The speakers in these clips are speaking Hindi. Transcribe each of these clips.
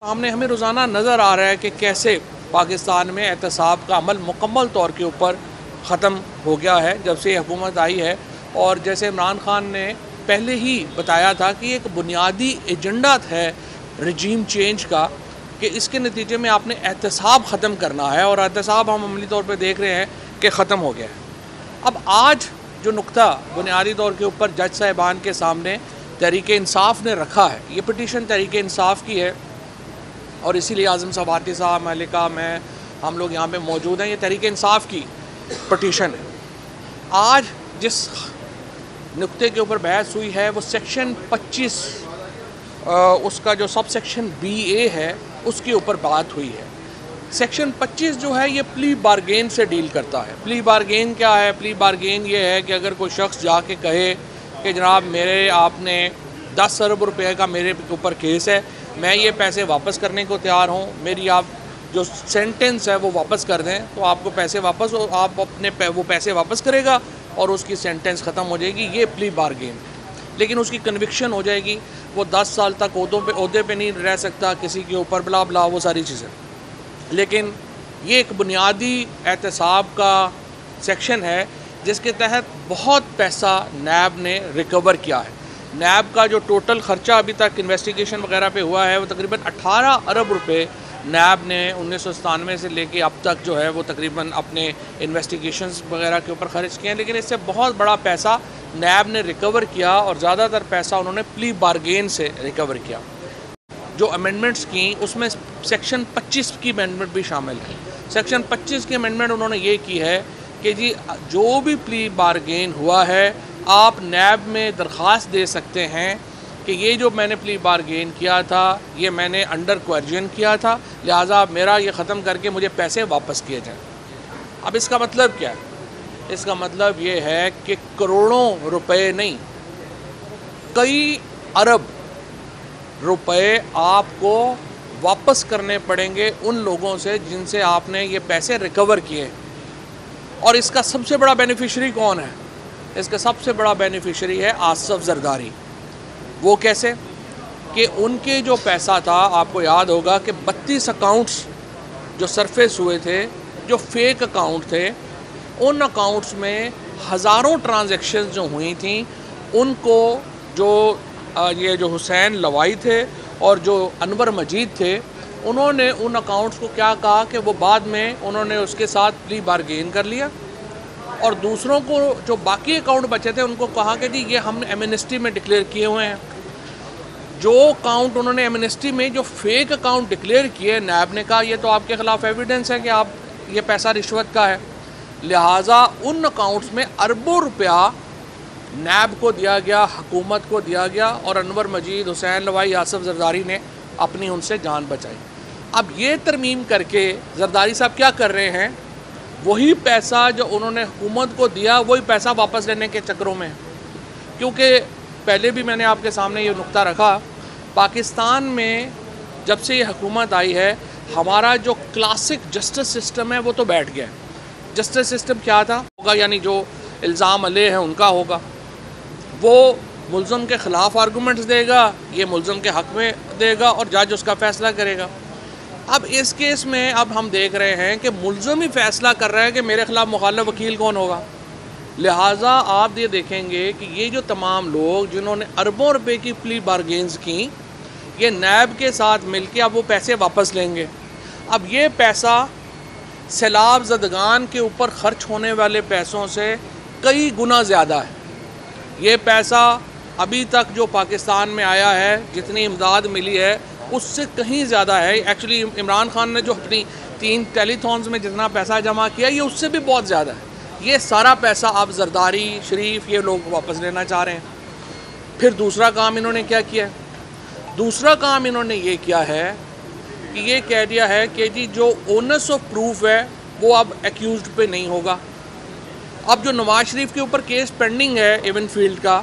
सामने हमें रोज़ाना नज़र आ रहा है कि कैसे पाकिस्तान में एहतसाब का अमल मुकम्मल तौर के ऊपर ख़त्म हो गया है जब से हुकूमत आई है। और जैसे इमरान खान ने पहले ही बताया था कि एक बुनियादी एजेंडा है रजीम चेंज का कि इसके नतीजे में आपने एहतसाब ख़त्म करना है, और एहतसाब हम अमली तौर पर देख रहे हैं कि ख़त्म हो गया है। अब आज जो नुक्ता बुनियादी तौर के ऊपर जज साहिबान के सामने तहरीक इंसाफ ने रखा है, ये पिटीशन तहरीक इंसाफ की है और इसीलिए आज़म सवाती साहब, मलिका, मैं, हम लोग यहाँ पे मौजूद हैं। ये तहरीक इंसाफ की पटिशन है। आज जिस नुक्ते के ऊपर बहस हुई है वो सेक्शन 25 उसका जो सब सेक्शन BA है उसके ऊपर बात हुई है। सेक्शन 25 जो है ये प्ली बारगेन से डील करता है। प्ली बारगेन क्या है? प्ली बारगेन ये है कि अगर कोई शख्स जाके कहे कि जनाब मेरे आपने 10 अरब रुपये का मेरे ऊपर केस है, मैं ये पैसे वापस करने को तैयार हूँ, मेरी आप जो सेंटेंस है वो वापस कर दें, तो आपको पैसे वापस, आप अपने वो पैसे वापस करेगा और उसकी सेंटेंस ख़त्म हो जाएगी। ये प्ली बारगेन। लेकिन उसकी कन्विक्शन हो जाएगी, वो 10 साल तक ओहदे पे नहीं रह सकता किसी के ऊपर, बला बला वो सारी चीज़ें। लेकिन ये एक बुनियादी एहतसाब का सेक्शन है जिसके तहत बहुत पैसा नैब ने रिकवर किया है। नैब का जो टोटल ख़र्चा अभी तक इन्वेस्टिगेशन वगैरह पे हुआ है वो तकरीबन 18 अरब रुपए नैब ने 1997 से लेके अब तक जो है वो तकरीबन अपने इन्वेस्टिगेशंस वगैरह के ऊपर ख़र्च किए हैं। लेकिन इससे बहुत बड़ा पैसा नैब ने रिकवर किया और ज़्यादातर पैसा उन्होंने प्ली बारगेन से रिकवर किया। जो अमेंडमेंट्स की उसमें सेक्शन 25 की अमेंडमेंट भी शामिल है। सेक्शन 25 की अमेंडमेंट उन्होंने ये की है कि जी जो भी प्ली बारगेन हुआ है आप नैब में दरख्वास्त दे सकते हैं कि ये जो मैंने प्ली बारगेन किया था ये मैंने अंडर क्वर्जन किया था, लिहाजा मेरा ये ख़त्म करके मुझे पैसे वापस किए जाएँ। अब इसका मतलब क्या है? इसका मतलब ये है कि करोड़ों रुपए नहीं, कई अरब रुपए आपको वापस करने पड़ेंगे उन लोगों से जिनसे आपने ये पैसे रिकवर किए। और इसका सबसे बड़ा बेनिफिशरी कौन है? इसका सबसे बड़ा बेनिफिशरी है आसिफ जरदारी। वो कैसे? कि उनके जो पैसा था, आपको याद होगा कि 32 अकाउंट्स जो सरफेस हुए थे, जो फेक अकाउंट थे, उन अकाउंट्स में हज़ारों ट्रांजैक्शंस जो हुई थी, उनको जो ये जो हुसैन लवाई थे और जो अनवर मजीद थे, उन्होंने उन अकाउंट्स को क्या कहा कि वो बाद में उन्होंने उसके साथ प्ली बारगेन कर लिया और दूसरों को जो बाकी अकाउंट बचे थे उनको कहा कि जी ये हम एमनेस्टी में डिक्लेयर किए हुए हैं। जो अकाउंट उन्होंने एमनेस्टी में जो फेक अकाउंट डिक्लेयर किए, नैब ने कहा ये तो आपके ख़िलाफ़ एविडेंस है कि आप ये पैसा रिश्वत का है, लिहाजा उन अकाउंट्स में अरबों रुपया नैब को दिया गया, हुकूमत को दिया गया और अनवर मजीद, हुसैन लवाई, आसिफ जरदारी ने अपनी उनसे जान बचाई। अब ये तरमीम करके जरदारी साहब क्या कर रहे हैं? वही पैसा जो उन्होंने हुकूमत को दिया वही पैसा वापस लेने के चक्करों में। क्योंकि पहले भी मैंने आपके सामने ये नुक्ता रखा, पाकिस्तान में जब से ये हुकूमत आई है हमारा जो क्लासिक जस्टिस सिस्टम है वो तो बैठ गया। जस्टिस सिस्टम क्या था? होगा यानी जो इल्ज़ाम अले है उनका होगा, वो मुल्ज़म के ख़िलाफ़ आर्गूमेंट्स देगा, ये मुल्ज़म के हक़ में देगा और जज उसका फ़ैसला करेगा। अब इस केस में अब हम देख रहे हैं कि मुल्ज़म ही फ़ैसला कर रहा है कि मेरे ख़िलाफ़ मुखालिफ वकील कौन होगा। लिहाजा आप ये देखेंगे कि ये जो तमाम लोग जिन्होंने अरबों रुपए की प्ली बारगेन्स की, ये नैब के साथ मिलके अब वो पैसे वापस लेंगे। अब ये पैसा सैलाब ज़दगान के ऊपर ख़र्च होने वाले पैसों से कई गुना ज़्यादा है। ये पैसा अभी तक जो पाकिस्तान में आया है, जितनी इमदाद मिली है उससे कहीं ज़्यादा है। एक्चुअली इमरान खान ने जो अपनी 3 टेलीथॉन्स में जितना पैसा जमा किया ये उससे भी बहुत ज़्यादा है। ये सारा पैसा अब जरदारी, शरीफ, ये लोग वापस लेना चाह रहे हैं। फिर दूसरा काम इन्होंने क्या किया? दूसरा काम इन्होंने ये किया है कि ये कह दिया है कि जी जो ओनस ऑफ प्रूफ है वो अब एक्यूज्ड पे नहीं होगा। अब जो नवाज शरीफ के ऊपर केस पेंडिंग है इवन फील्ड का,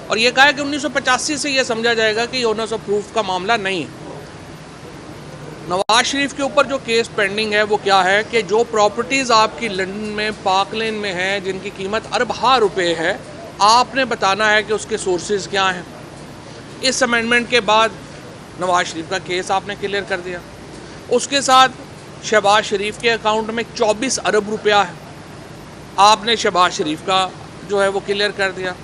और ये कहा है कि 1985 से ये समझा जाएगा कि ओनस ऑफ प्रूफ का मामला नहीं है। नवाज शरीफ के ऊपर जो केस पेंडिंग है वो क्या है कि जो प्रॉपर्टीज़ आपकी लंदन में, पार्क लेन में हैं, जिनकी कीमत अरबा रुपए है, आपने बताना है कि उसके सोर्सेज क्या हैं। इस अमेंडमेंट के बाद नवाज शरीफ का केस आपने क्लियर कर दिया। उसके साथ शहबाज शरीफ के अकाउंट में 24 अरब रुपया है, आपने शहबाज शरीफ का जो है वो क्लियर कर दिया।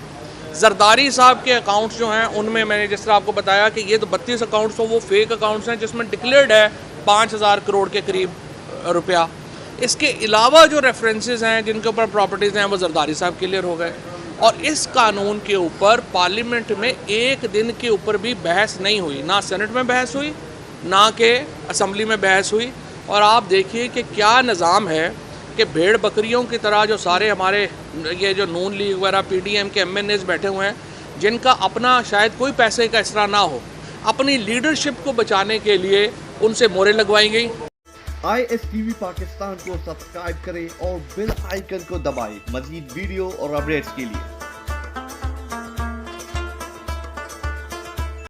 जरदारी साहब के अकाउंट्स जो हैं उनमें मैंने जिस तरह आपको बताया कि ये तो 32 अकाउंट्स तो वो फेक अकाउंट्स हैं जिसमें डिक्लेयर्ड है 5000 करोड़ के करीब रुपया। इसके अलावा जो रेफरेंसेस हैं जिनके ऊपर प्रॉपर्टीज़ हैं वो जरदारी साहब क्लियर हो गए। और इस कानून के ऊपर पार्लियामेंट में एक दिन के ऊपर भी बहस नहीं हुई, ना सेनेट में बहस हुई ना कि असम्बली में बहस हुई। और आप देखिए कि क्या निज़ाम है कि भेड़ बकरियों की तरह जो सारे हमारे ये जो नून लीग वगैरह PDM के MNAs बैठे हुए हैं, जिनका अपना शायद कोई पैसे का इसरा ना हो, अपनी लीडरशिप को बचाने के लिए उनसे मोहरें लगवाई गई। ISTV पाकिस्तान को सब्सक्राइब करें और बेल आइकन को दबाएं मज़ीद वीडियो और अपडेट्स के लिए।